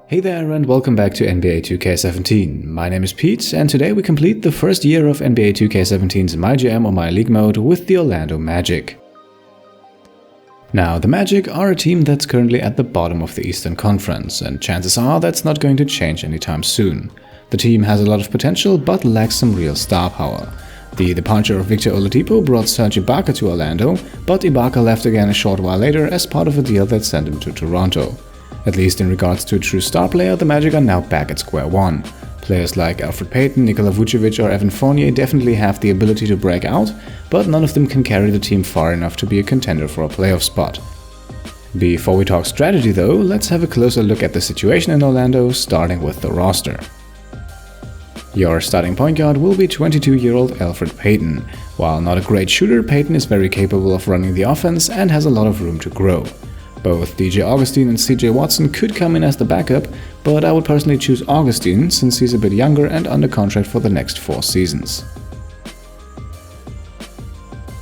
Hey there and welcome back to NBA 2K17. My name is Pete and today we complete the first year of NBA 2K17's MyGM or MyLeague mode with the Orlando Magic. Now, the Magic are a team that's currently at the bottom of the Eastern Conference, and chances are that's not going to change anytime soon. The team has a lot of potential but lacks some real star power. The departure of Victor Oladipo brought Serge Ibaka to Orlando, but Ibaka left again a short while later as part of a deal that sent him to Toronto. At least in regards to a true star player, the Magic are now back at square one. Players like Elfrid Payton, Nikola Vucevic or Evan Fournier definitely have the ability to break out, but none of them can carry the team far enough to be a contender for a playoff spot. Before we talk strategy though, let's have a closer look at the situation in Orlando, starting with the roster. Your starting point guard will be 22-year-old Elfrid Payton. While not a great shooter, Payton is very capable of running the offense and has a lot of room to grow. Both DJ Augustin and CJ Watson could come in as the backup, but I would personally choose Augustin since he's a bit younger and under contract for the next 4 seasons.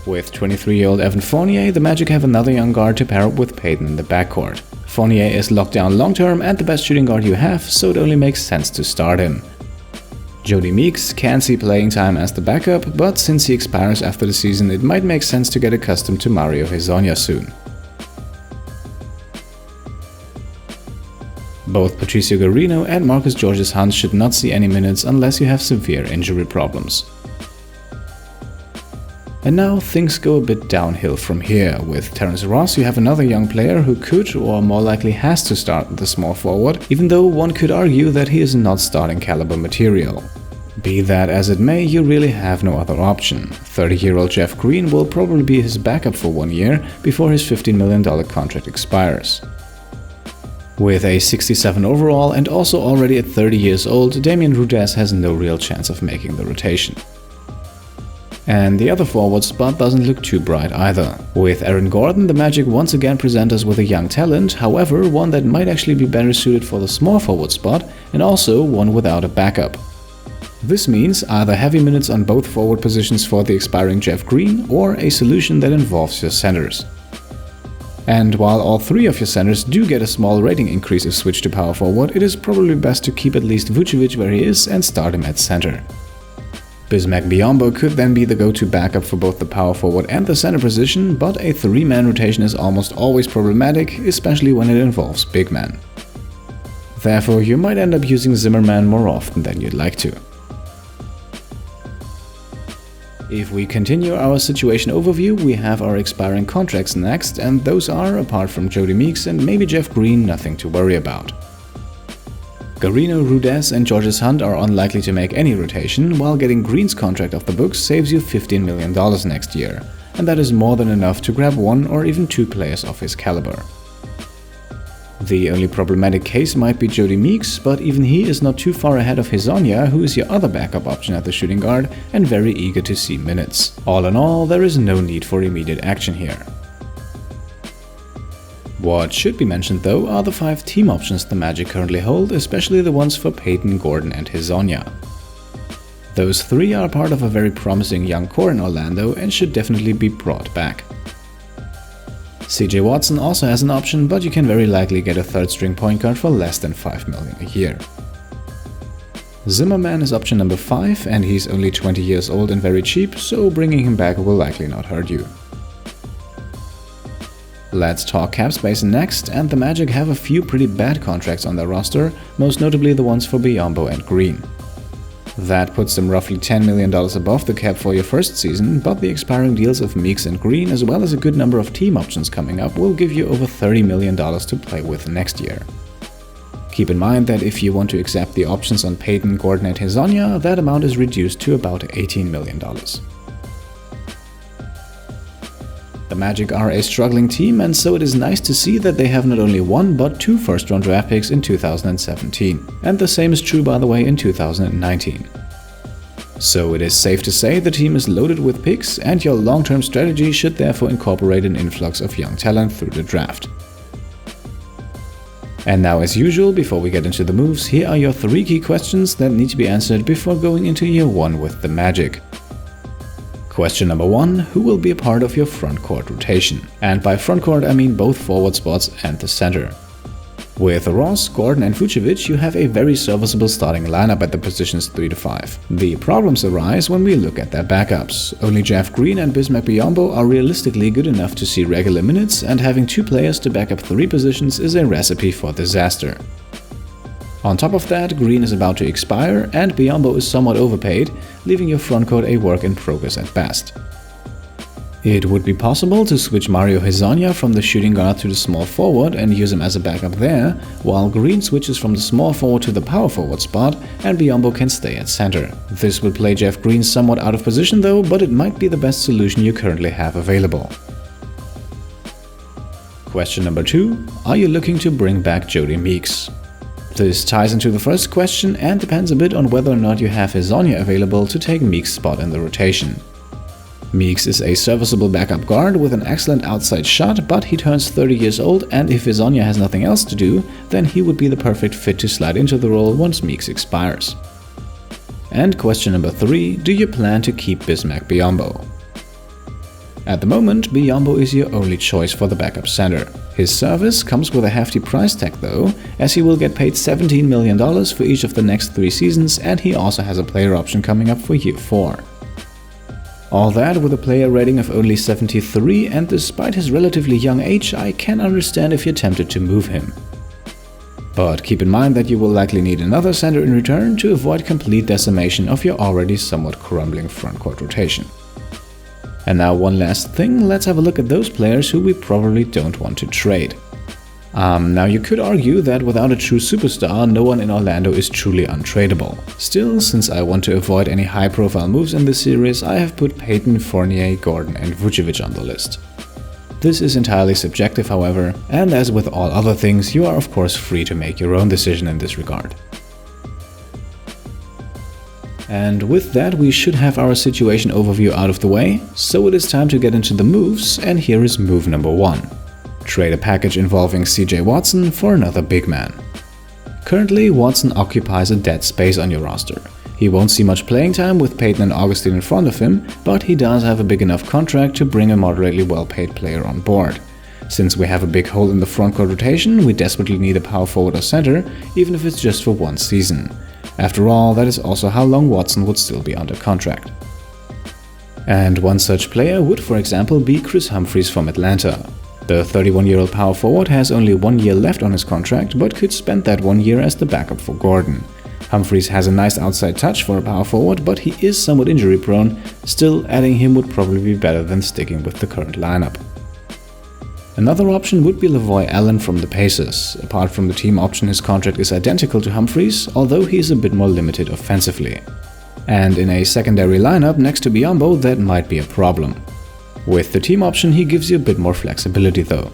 With 23-year-old Evan Fournier, the Magic have another young guard to pair up with Payton in the backcourt. Fournier is locked down long-term and the best shooting guard you have, so it only makes sense to start him. Jody Meeks can see playing time as the backup, but since he expires after the season, it might make sense to get accustomed to Mario Hezonja soon. Both Patricio Garino and Marcus Georges-Hunt should not see any minutes unless you have severe injury problems. And now things go a bit downhill from here. With Terrence Ross, you have another young player who could, or more likely has to start the small forward, even though one could argue that he is not starting caliber material. Be that as it may, you really have no other option. 30-year-old Jeff Green will probably be his backup for 1 year before his $15 million contract expires. With a 67 overall and also already at 30 years old, Damian Rudess has no real chance of making the rotation. And the other forward spot doesn't look too bright either. With Aaron Gordon, the Magic once again present us with a young talent, however one that might actually be better suited for the small forward spot and also one without a backup. This means either heavy minutes on both forward positions for the expiring Jeff Green or a solution that involves your centers. And while all 3 of your centers do get a small rating increase if switched to power forward, it is probably best to keep at least Vucevic where he is and start him at center. Bismack Biyombo could then be the go-to backup for both the power forward and the center position, but a 3-man rotation is almost always problematic, especially when it involves big men. Therefore, you might end up using Zimmerman more often than you'd like to. If we continue our situation overview, we have our expiring contracts next, and those are, apart from Jody Meeks and maybe Jeff Green, nothing to worry about. Garino, Rudess and Georges-Hunt are unlikely to make any rotation, while getting Green's contract off the books saves you $15 million next year, and that is more than enough to grab 1 or even 2 players of his caliber. The only problematic case might be Jody Meeks, but even he is not too far ahead of Hezonja, who is your other backup option at the shooting guard and very eager to see minutes. All in all, there is no need for immediate action here. What should be mentioned though are the 5 team options the Magic currently hold, especially the ones for Payton, Gordon and Hezonja. Those 3 are part of a very promising young core in Orlando and should definitely be brought back. CJ Watson also has an option, but you can very likely get a 3rd-string point guard for less than $5 million a year. Zimmerman is option number 5, and he's only 20 years old and very cheap, so bringing him back will likely not hurt you. Let's talk cap space next, and the Magic have a few pretty bad contracts on their roster, most notably the ones for Biyombo and Green. That puts them roughly $10 million above the cap for your first season, but the expiring deals of Meeks and Green, as well as a good number of team options coming up, will give you over $30 million to play with next year. Keep in mind that if you want to accept the options on Payton, Gordon and Hezonja, that amount is reduced to about $18 million. The Magic are a struggling team, and so it is nice to see that they have not only 1 but 2 first-round draft picks in 2017. And the same is true, by the way, in 2019. So it is safe to say the team is loaded with picks, and your long-term strategy should therefore incorporate an influx of young talent through the draft. And now, as usual, before we get into the moves, here are your 3 key questions that need to be answered before going into year 1 with the Magic. Question number 1. Who will be a part of your frontcourt rotation? And by frontcourt I mean both forward spots and the center. With Ross, Gordon and Vucevic, you have a very serviceable starting lineup at the positions 3 to 5. The problems arise when we look at their backups. Only Jeff Green and Bismack Biyombo are realistically good enough to see regular minutes, and having 2 players to back up 3 positions is a recipe for disaster. On top of that, Green is about to expire and Biyombo is somewhat overpaid, leaving your frontcourt a work in progress at best. It would be possible to switch Mario Hezonja from the shooting guard to the small forward and use him as a backup there, while Green switches from the small forward to the power forward spot and Biyombo can stay at center. This would play Jeff Green somewhat out of position though, but it might be the best solution you currently have available. Question number 2. Are you looking to bring back Jody Meeks? This ties into the first question and depends a bit on whether or not you have Hezonja available to take Meeks' spot in the rotation. Meeks is a serviceable backup guard with an excellent outside shot, but he turns 30 years old, and if Hezonja has nothing else to do, then he would be the perfect fit to slide into the role once Meeks expires. And question number 3, do you plan to keep Bismack Biyombo? At the moment, Biyombo is your only choice for the backup center. His service comes with a hefty price tag though, as he will get paid $17 million for each of the next 3 seasons, and he also has a player option coming up for year 4. All that with a player rating of only 73, and despite his relatively young age, I can understand if you're tempted to move him. But keep in mind that you will likely need another center in return to avoid complete decimation of your already somewhat crumbling frontcourt rotation. And now one last thing, let's have a look at those players who we probably don't want to trade. Now you could argue that without a true superstar, no one in Orlando is truly untradeable. Still, since I want to avoid any high-profile moves in this series, I have put Payton, Fournier, Gordon and Vucevic on the list. This is entirely subjective, however, and as with all other things, you are of course free to make your own decision in this regard. And with that, we should have our situation overview out of the way, so it is time to get into the moves, and here is move number 1. Trade a package involving CJ Watson for another big man. Currently, Watson occupies a dead space on your roster. He won't see much playing time with Payton and Augustin in front of him, but he does have a big enough contract to bring a moderately well-paid player on board. Since we have a big hole in the frontcourt rotation, we desperately need a power forward or center, even if it's just for 1 season. After all, that is also how long Watson would still be under contract. And one such player would, for example, be Chris Humphries from Atlanta. The 31-year-old power forward has only 1 year left on his contract, but could spend that 1 year as the backup for Gordon. Humphries has a nice outside touch for a power forward, but he is somewhat injury prone. Still, adding him would probably be better than sticking with the current lineup. Another option would be Lavoy Allen from the Pacers. Apart from the team option, his contract is identical to Humphries, although he is a bit more limited offensively. And in a secondary lineup next to Biyombo, that might be a problem. With the team option, he gives you a bit more flexibility though.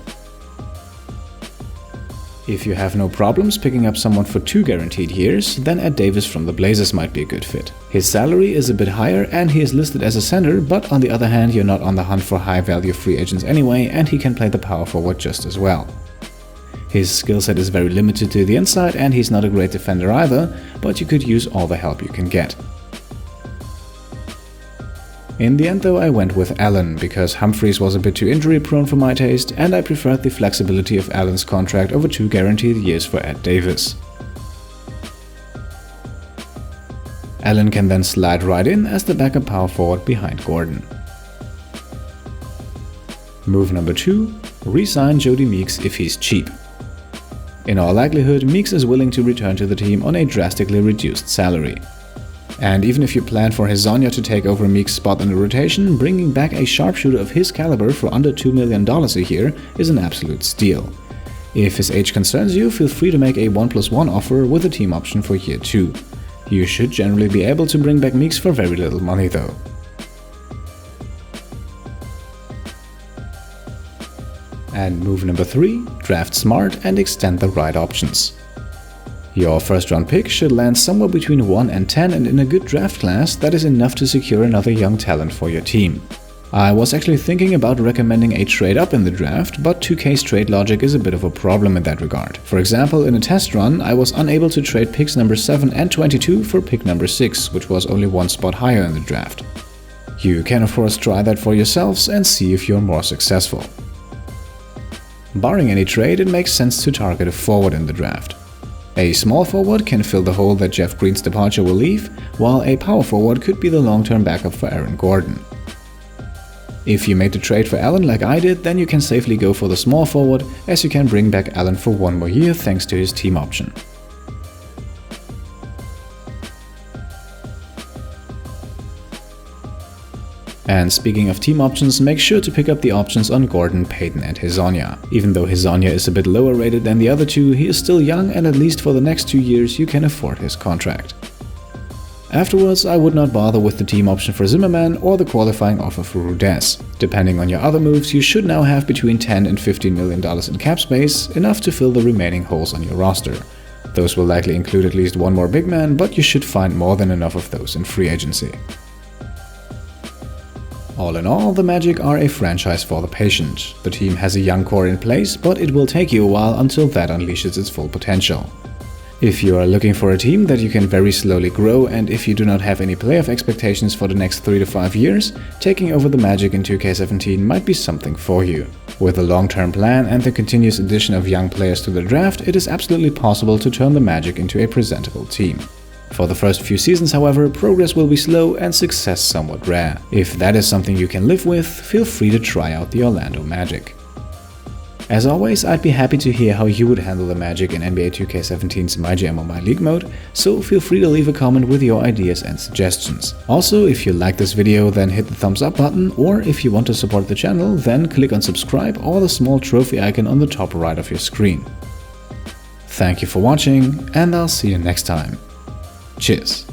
If you have no problems picking up someone for 2 guaranteed years, then Ed Davis from the Blazers might be a good fit. His salary is a bit higher and he is listed as a center, but on the other hand, you're not on the hunt for high-value free agents anyway, and he can play the power forward just as well. His skill set is very limited to the inside and he's not a great defender either, but you could use all the help you can get. In the end though, I went with Allen, because Humphries was a bit too injury prone for my taste, and I preferred the flexibility of Allen's contract over 2 guaranteed years for Ed Davis. Allen can then slide right in as the backup power forward behind Gordon. Move number 2. Re-sign Jody Meeks if he's cheap. In all likelihood, Meeks is willing to return to the team on a drastically reduced salary. And even if you plan for Hezonja to take over Meeks' spot in the rotation, bringing back a sharpshooter of his caliber for under $2 million a year is an absolute steal. If his age concerns you, feel free to make a 1+1 offer with a team option for year 2. You should generally be able to bring back Meeks for very little money though. And move number 3, draft smart and extend the right options. Your first round pick should land somewhere between 1 and 10, and in a good draft class, that is enough to secure another young talent for your team. I was actually thinking about recommending a trade up in the draft, but 2K's trade logic is a bit of a problem in that regard. For example, in a test run, I was unable to trade picks number 7 and 22 for pick number 6, which was only 1 spot higher in the draft. You can of course try that for yourselves and see if you're more successful. Barring any trade, it makes sense to target a forward in the draft. A small forward can fill the hole that Jeff Green's departure will leave, while a power forward could be the long-term backup for Aaron Gordon. If you made the trade for Allen like I did, then you can safely go for the small forward, as you can bring back Allen for 1 more year thanks to his team option. And speaking of team options, make sure to pick up the options on Gordon, Payton and Hezonja. Even though Hezonja is a bit lower rated than the other two, he is still young and at least for the next 2 years you can afford his contract. Afterwards, I would not bother with the team option for Zimmerman or the qualifying offer for Rudess. Depending on your other moves, you should now have between $10 and $15 million in cap space, enough to fill the remaining holes on your roster. Those will likely include at least one more big man, but you should find more than enough of those in free agency. All in all, the Magic are a franchise for the patient. The team has a young core in place, but it will take you a while until that unleashes its full potential. If you are looking for a team that you can very slowly grow, and if you do not have any playoff expectations for the next 3 to 5 years, taking over the Magic in 2K17 might be something for you. With a long-term plan and the continuous addition of young players to the draft, it is absolutely possible to turn the Magic into a presentable team. For the first few seasons, however, progress will be slow and success somewhat rare. If that is something you can live with, feel free to try out the Orlando Magic. As always, I'd be happy to hear how you would handle the Magic in NBA 2K17's MyGM or MyLeague mode, so feel free to leave a comment with your ideas and suggestions. Also, if you like this video, then hit the thumbs up button, or if you want to support the channel, then click on subscribe or the small trophy icon on the top right of your screen. Thank you for watching, and I'll see you next time. Cheers.